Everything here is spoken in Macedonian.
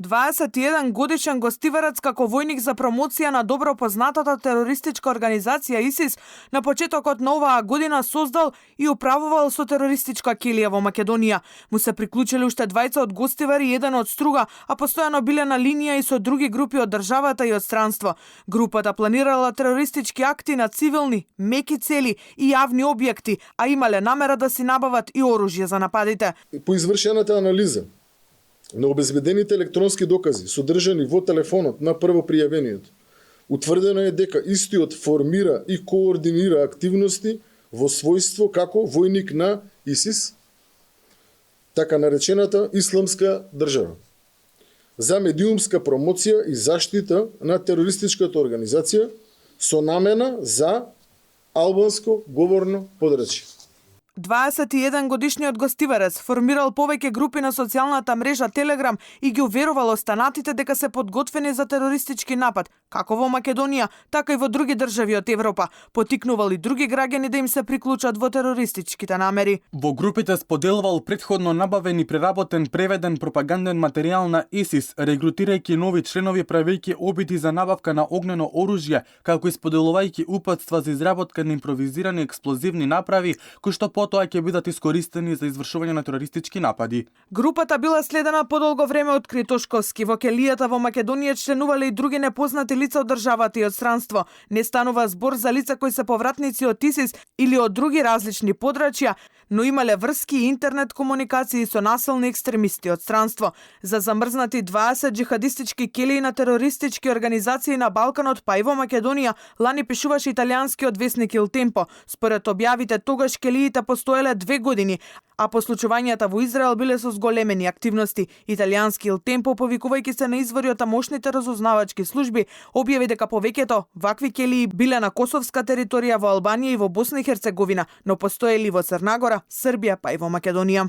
21 годишен гостивараc како војник за промоција на добро познатата терористичка организација ИСИС на почетокот на оваа година создал и управувал со терористичка келија во Македонија. Му се приклучили уште двајца од гостивари, еден од Струга, а постојано биле на линија и со други групи од државата и од странство. Групата планирала терористички акти на цивилни, меки цели и јавни објекти, а имале намера да си набават и оружје за нападите. По извршената анализа на обезбедените електронски докази содржани во телефонот на првопријавениот, утврдено е дека истиот формира и координира активности во својство како војник на ИСИС, така наречената Исламска држава, за медиумска промоција и заштита на терористичката организација со намена за албанско говорно подрачје. 21 годишниот гостиварец формирал повеќе групи на социјалната мрежа Телеграм и ги уверувал останатите дека се подготвени за терористички напад, како во Македонија, така и во други држави од Европа. Потикнувал и други граѓани да им се приклучат во терористичките намери. Во групите споделувал претходно набавен и преработен преведен пропаганден материјал на ИСИС, регрутирајќи нови членови, правејќи обиди за набавка на огнено оружје, како и споделувајќи упатства за изработка на импровизирани експлозивни направи, кои што тоа ќе бидат искористени за извршување на терористички напади. Групата била следена подолго време од Критошковски. Во келијата во Македонија членувале и други непознати лица од државата и од странство. Не станува збор за лица кои се повратници од ИСИС или од други различни подрачја, но имале врски и интернет комуникации со насилни екстремисти од странство. За замрзнати 20 джихадистички келии на терористички организации на Балканот, па и во Македонија, лани пишуваше италијанскиот весник Il Tempo. Според објавите, тогаш келиите постоеле 2 години, а по случувањата во Израел биле со зголемени активности. Италијански Il Tempo, повикувајќи се на извори од тамошните разузнавачки служби, објави дека повеќето вакви келии биле на косовска територија во Албанија и во Босна и Херцеговина, но постоели во Црна Гора, Србија, па и во Македонија.